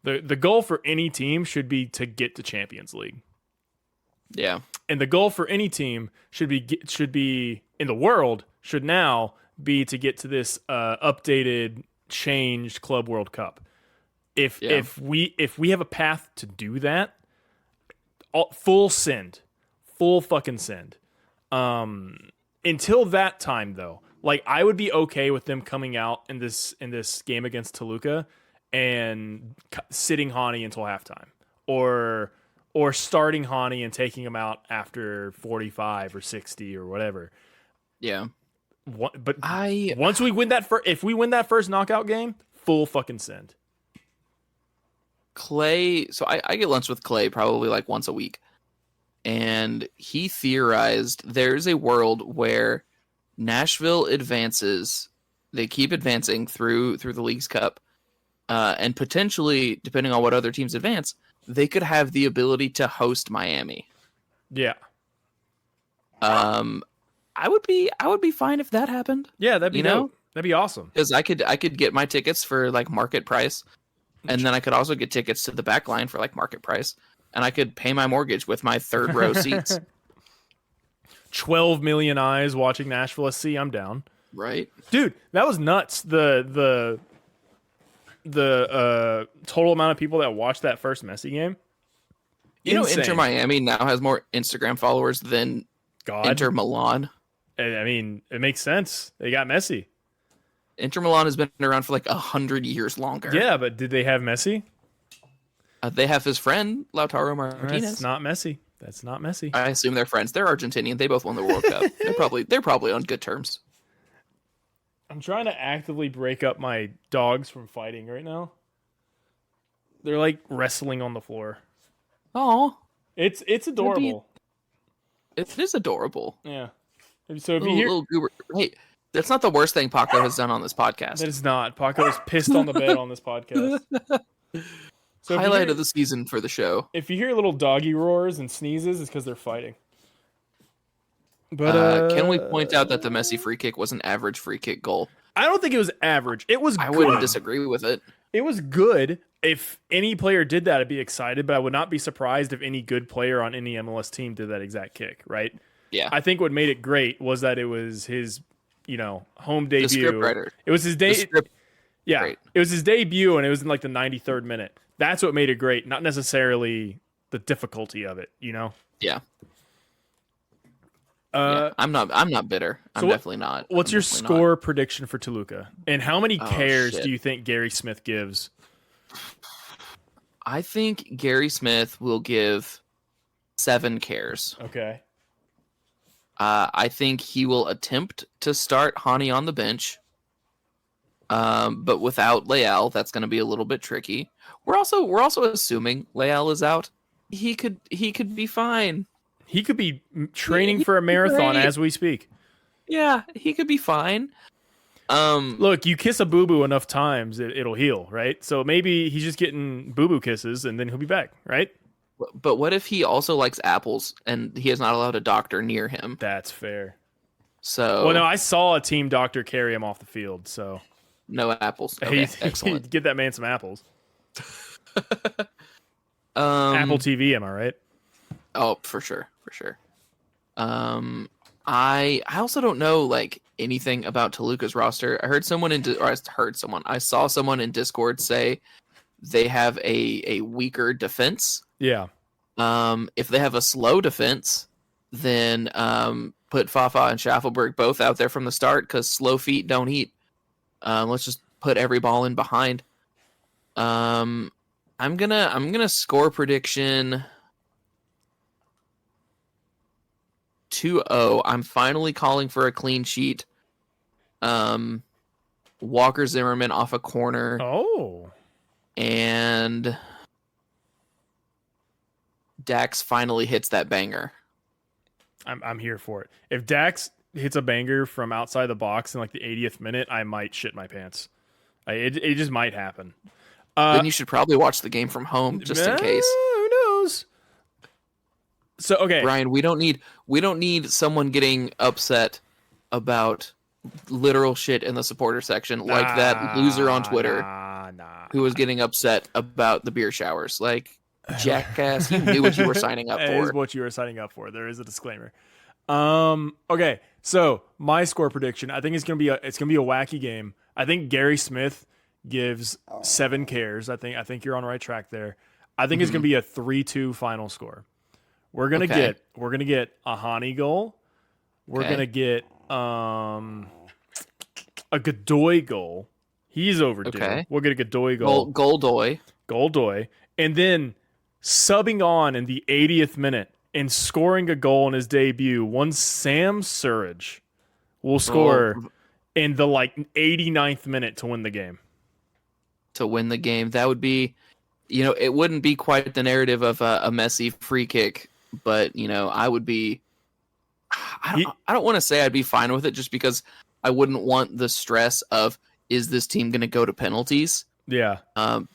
[SPEAKER 1] for any team should be to get to Champions League.
[SPEAKER 2] Yeah.
[SPEAKER 1] And the goal for any team should be in the world should now be to get to this updated, changed Club World Cup. If we have a path to do that, full fucking send. Until that time, though, like, I would be okay with them coming out in this game against Toluca and sitting Hany until halftime, or starting Hany and taking him out after 45 or 60 or whatever.
[SPEAKER 2] Yeah.
[SPEAKER 1] But once we win if we win that first knockout game, full fucking send.
[SPEAKER 2] Clay, so I get lunch with Clay probably like once a week, and he theorized there's a world where Nashville advances, they keep advancing through the Leagues Cup, and potentially, depending on what other teams advance, they could have the ability to host Miami.
[SPEAKER 1] Yeah.
[SPEAKER 2] I would be fine if that happened.
[SPEAKER 1] Yeah, that'd be dope. That'd be awesome.
[SPEAKER 2] Because I could get my tickets for like market price, and then I could also get tickets to the back line for like market price, and I could pay my mortgage with my third row seats.
[SPEAKER 1] 12 million eyes watching Nashville SC. I'm down.
[SPEAKER 2] Right,
[SPEAKER 1] dude. That was nuts. The total amount of people that watched that first Messi game. Insane.
[SPEAKER 2] Inter Miami now has more Instagram followers than Inter Milan.
[SPEAKER 1] I mean, it makes sense. They got Messi.
[SPEAKER 2] Inter Milan has been around for like 100 years longer.
[SPEAKER 1] Yeah, but did they have Messi?
[SPEAKER 2] They have his friend Lautaro Martinez.
[SPEAKER 1] That's not Messi.
[SPEAKER 2] I assume they're friends. They're Argentinian. They both won the World Cup. They're probably on good terms.
[SPEAKER 1] I'm trying to actively break up my dogs from fighting right now. They're like wrestling on the floor.
[SPEAKER 2] Oh,
[SPEAKER 1] it's adorable.
[SPEAKER 2] It is adorable.
[SPEAKER 1] Yeah. So if you hear,
[SPEAKER 2] little goober, hey, that's not the worst thing Paco has done on this podcast.
[SPEAKER 1] That is not. Paco is pissed on the bed on this podcast. So
[SPEAKER 2] highlight of the season for the show.
[SPEAKER 1] If you hear little doggy roars and sneezes, it's because they're fighting. But
[SPEAKER 2] can we point out that the Messi free kick was an average free kick goal?
[SPEAKER 1] I don't think it was average. It was.
[SPEAKER 2] I wouldn't disagree with it.
[SPEAKER 1] It was good. If any player did that, I'd be excited, but I would not be surprised if any good player on any MLS team did that exact kick, right?
[SPEAKER 2] Yeah.
[SPEAKER 1] I think what made it great was that it was his, home debut.
[SPEAKER 2] The script writer.
[SPEAKER 1] It was his Yeah.
[SPEAKER 2] Great.
[SPEAKER 1] It was his debut, and it was in like the 93rd minute. That's what made it great, not necessarily the difficulty of it,
[SPEAKER 2] Yeah.
[SPEAKER 1] Yeah.
[SPEAKER 2] I'm not bitter. I'm definitely not.
[SPEAKER 1] What's your score prediction for Toluca? And how many cares do you think Gary Smith gives?
[SPEAKER 2] I think Gary Smith will give 7 cares.
[SPEAKER 1] Okay.
[SPEAKER 2] I think he will attempt to start Hany on the bench. But without Leal, that's going to be a little bit tricky. We're also assuming Leal is out. He could be fine.
[SPEAKER 1] He could be training for a marathon as we speak.
[SPEAKER 2] Yeah, he could be fine.
[SPEAKER 1] Look, you kiss a boo-boo enough times, it'll heal, right? So maybe he's just getting boo-boo kisses, and then he'll be back, right?
[SPEAKER 2] But what if he also likes apples, and he is not allowed a doctor near him?
[SPEAKER 1] That's fair.
[SPEAKER 2] So,
[SPEAKER 1] well, no, I saw a team doctor carry him off the field, so
[SPEAKER 2] no apples. Okay, excellent.
[SPEAKER 1] Get that man some apples. Apple TV, am I right?
[SPEAKER 2] Oh, for sure. I also don't know like anything about Toluca's roster. I heard someone I saw someone in Discord say they have a weaker defense.
[SPEAKER 1] Yeah.
[SPEAKER 2] If they have a slow defense, then put Fafa and Schaffelberg both out there from the start because slow feet don't eat. Let's just put every ball in behind. I'm gonna score prediction 2-0. I'm finally calling for a clean sheet. Walker Zimmerman off a corner.
[SPEAKER 1] Oh.
[SPEAKER 2] And Dax finally hits that banger.
[SPEAKER 1] I'm here for it. If Dax hits a banger from outside the box in like the 80th minute, I might shit my pants. It just might happen.
[SPEAKER 2] Then you should probably watch the game from home just in case.
[SPEAKER 1] Who knows? So okay,
[SPEAKER 2] Brian, we don't need someone getting upset about literal shit in the supporter section like that loser on Twitter who was getting upset about the beer showers. Like, jackass, you knew what you were signing up for.
[SPEAKER 1] It is what you were signing up for. There is a disclaimer. Okay, so my score prediction, I think it's gonna be a wacky game. I think Gary Smith gives 7 cares. I think you're on the right track there. I think it's gonna be a 3-2 final score. We're gonna get a Hany goal. We're gonna get a Godoy goal. He's overdue.
[SPEAKER 2] Okay.
[SPEAKER 1] We'll get a Godoy goal.
[SPEAKER 2] Goldoy.
[SPEAKER 1] And then subbing on in the 80th minute and scoring a goal in his debut, one Sam Surridge will score in the 89th minute to win the game.
[SPEAKER 2] That would be, it wouldn't be quite the narrative of a Messi free kick, but I would be. I don't want to say I'd be fine with it just because I wouldn't want the stress of, is this team going to go to penalties?
[SPEAKER 1] Yeah.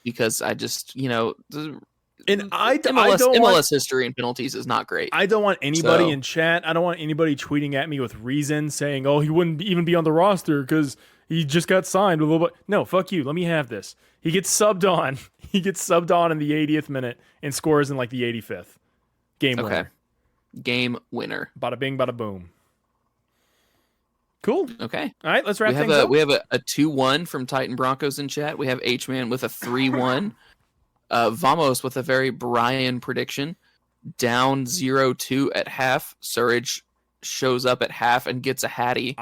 [SPEAKER 2] Because I just,
[SPEAKER 1] and
[SPEAKER 2] MLS history and penalties is not great.
[SPEAKER 1] I don't want anybody in chat. I don't want anybody tweeting at me with reason saying, "Oh, he wouldn't even be on the roster because he just got signed." Blah, blah, blah. No, fuck you. Let me have this. He gets subbed on. He gets subbed on in the 80th minute and scores in the 85th. Game winner.
[SPEAKER 2] Game winner.
[SPEAKER 1] Bada bing, bada boom. Cool.
[SPEAKER 2] Okay.
[SPEAKER 1] All right, let's wrap things up.
[SPEAKER 2] We have a 2-1 from Titan Broncos in chat. We have H-Man with a 3-1. Vamos with a very Brian prediction. Down 0-2 at half. Surridge shows up at half and gets a Hatty.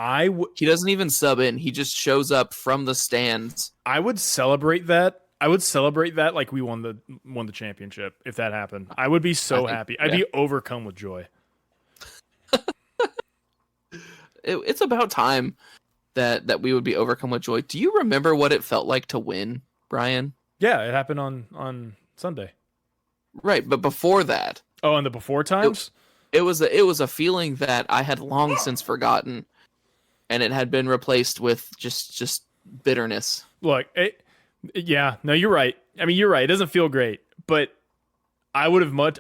[SPEAKER 2] He doesn't even sub in. He just shows up from the stands.
[SPEAKER 1] I would celebrate that. Like we won the championship if that happened. I would be so happy. I'd be overcome with joy.
[SPEAKER 2] It's about time that we would be overcome with joy. Do you remember what it felt like to win, Brian?
[SPEAKER 1] Yeah, it happened on Sunday.
[SPEAKER 2] Right, but before that.
[SPEAKER 1] Oh, in the before times?
[SPEAKER 2] It was a feeling that I had long since forgotten, and it had been replaced with just bitterness.
[SPEAKER 1] Look, yeah, no, you're right. I mean, you're right. It doesn't feel great, but I would much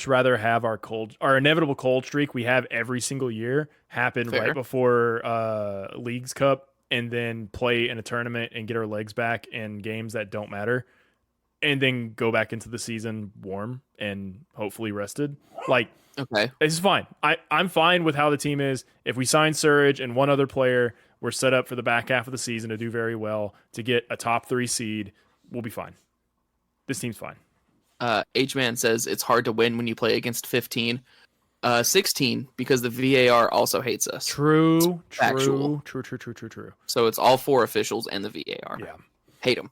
[SPEAKER 1] rather have our inevitable cold streak we have every single year happen right before Leagues Cup, and then play in a tournament and get our legs back in games that don't matter, and then go back into the season warm and hopefully rested.
[SPEAKER 2] Okay,
[SPEAKER 1] this is fine. I'm fine with how the team is. If we sign Surridge and one other player, we're set up for the back half of the season to do very well, to get a top 3 seed. We'll be fine. This team's fine.
[SPEAKER 2] H-Man says it's hard to win when you play against 15. 16, because the VAR also hates us.
[SPEAKER 1] True.
[SPEAKER 2] Factual.
[SPEAKER 1] True.
[SPEAKER 2] So it's all 4 officials and the VAR.
[SPEAKER 1] Yeah.
[SPEAKER 2] Hate them.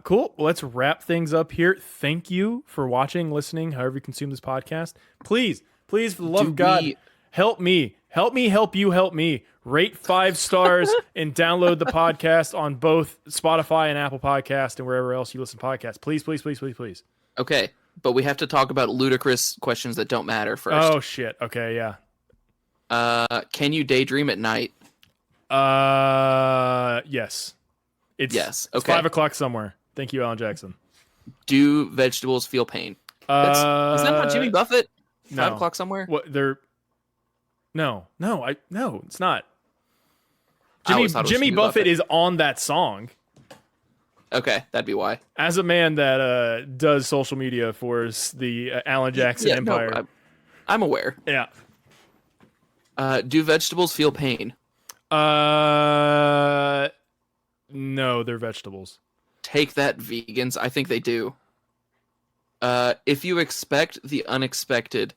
[SPEAKER 1] Cool. Well, let's wrap things up here. Thank you for watching, listening, however you consume this podcast. Please, for the love of God, help me. Help me help you help me. Rate 5 stars and download the podcast on both Spotify and Apple Podcast and wherever else you listen to podcasts. Please.
[SPEAKER 2] Okay, but we have to talk about ludicrous questions that don't matter first.
[SPEAKER 1] Oh, shit. Okay, yeah.
[SPEAKER 2] Can you daydream at night?
[SPEAKER 1] Yes.
[SPEAKER 2] Yes.
[SPEAKER 1] It's 5 o'clock somewhere. Thank you, Alan Jackson.
[SPEAKER 2] Do vegetables feel pain? Is that not Jimmy Buffett? 5 o'clock somewhere?
[SPEAKER 1] What? No, it's not. Jimmy Buffett is on that song.
[SPEAKER 2] Okay, that'd be why.
[SPEAKER 1] As a man that does social media for the Alan Jackson Empire.
[SPEAKER 2] No, I'm aware.
[SPEAKER 1] Yeah.
[SPEAKER 2] Do vegetables feel pain?
[SPEAKER 1] No, they're vegetables.
[SPEAKER 2] Take that, vegans. I think they do. If you expect the unexpected,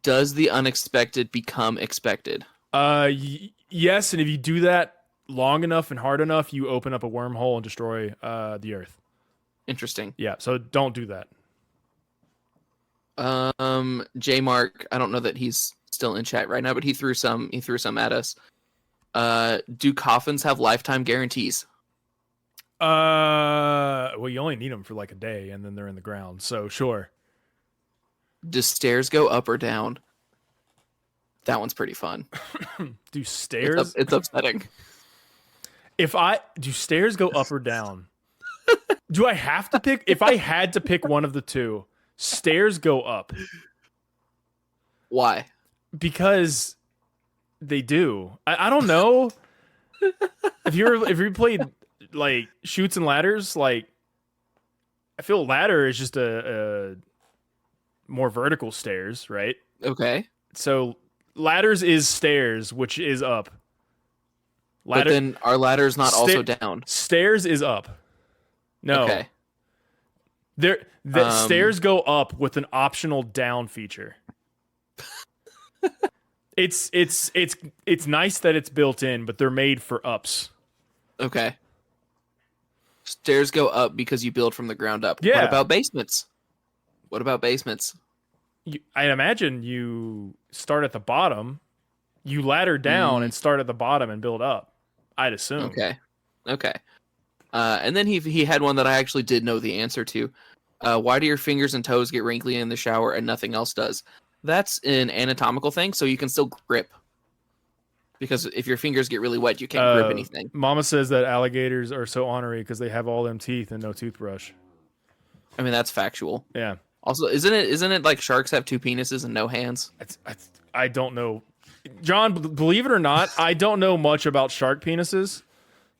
[SPEAKER 2] does the unexpected become expected?
[SPEAKER 1] Yes, and if you do that long enough and hard enough, you open up a wormhole and destroy the Earth.
[SPEAKER 2] Interesting.
[SPEAKER 1] Yeah, so don't do that.
[SPEAKER 2] J Mark, I don't know that he's still in chat right now, but he threw some at us. Do coffins have lifetime guarantees?
[SPEAKER 1] Well, you only need them for like a day, and then they're in the ground. So sure.
[SPEAKER 2] Do stairs go up or down? That one's pretty fun.
[SPEAKER 1] Do stairs?
[SPEAKER 2] It's upsetting.
[SPEAKER 1] Do stairs go up or down? Do I have to pick? If I had to pick one of the two, stairs go up.
[SPEAKER 2] Why?
[SPEAKER 1] Because they do. I don't know. If you played like Chutes and Ladders, like I feel ladder is just a more vertical stairs, right?
[SPEAKER 2] Okay.
[SPEAKER 1] So ladders is stairs, which is up.
[SPEAKER 2] But then our ladder's not also down.
[SPEAKER 1] Stairs is up. No.
[SPEAKER 2] Okay.
[SPEAKER 1] Stairs go up with an optional down feature. It's nice that it's built in, but they're made for ups.
[SPEAKER 2] Okay. Stairs go up because you build from the ground up.
[SPEAKER 1] Yeah.
[SPEAKER 2] What about basements?
[SPEAKER 1] I imagine you start at the bottom, you ladder down and start at the bottom and build up. I'd assume.
[SPEAKER 2] Okay. And then he had one that I actually did know the answer to. Why do your fingers and toes get wrinkly in the shower and nothing else does? That's an anatomical thing, so you can still grip. Because if your fingers get really wet, you can't grip anything.
[SPEAKER 1] Mama says that alligators are so ornery because they have all them teeth and no toothbrush.
[SPEAKER 2] I mean, that's factual.
[SPEAKER 1] Yeah.
[SPEAKER 2] Also, isn't it like sharks have 2 penises and no hands?
[SPEAKER 1] I don't know. John, believe it or not, I don't know much about shark penises.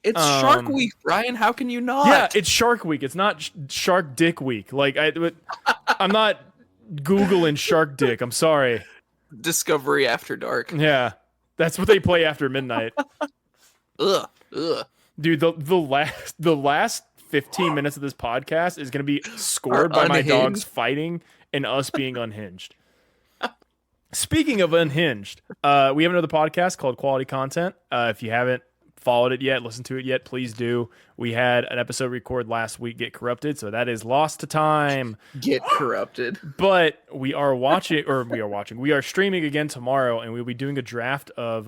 [SPEAKER 2] It's Shark Week, Brian. How can you not?
[SPEAKER 1] Yeah, it's Shark Week. It's not Shark Dick Week. Like I'm not Googling Shark Dick. I'm sorry.
[SPEAKER 2] Discovery After Dark.
[SPEAKER 1] Yeah, that's what they play after midnight.
[SPEAKER 2] Ugh.
[SPEAKER 1] Dude, the last 15 minutes of this podcast is going to be scored by my dogs fighting and us being unhinged. Speaking of unhinged, we have another podcast called Quality Content. If you haven't followed it yet, listened to it yet, please do. We had an episode recorded last week, Get Corrupted, so that is lost to time.
[SPEAKER 2] Get Corrupted.
[SPEAKER 1] But we are streaming again tomorrow, and we'll be doing a draft of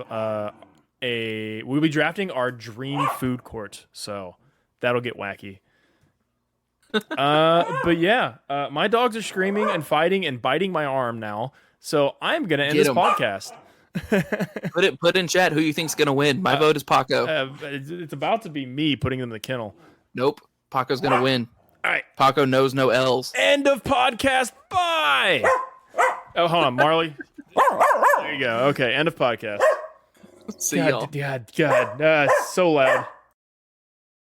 [SPEAKER 1] we'll be drafting our dream food court. So that'll get wacky. But yeah, my dogs are screaming and fighting and biting my arm now. So I'm gonna end this podcast.
[SPEAKER 2] Put in chat who you think's gonna win. My vote is Paco.
[SPEAKER 1] It's about to be me putting them in the kennel.
[SPEAKER 2] Nope, Paco's gonna win.
[SPEAKER 1] All right,
[SPEAKER 2] Paco knows no L's.
[SPEAKER 1] End of podcast. Bye. Oh, hold on, Marley. There you go. Okay, end of podcast.
[SPEAKER 2] See y'all.
[SPEAKER 1] God, it's so loud.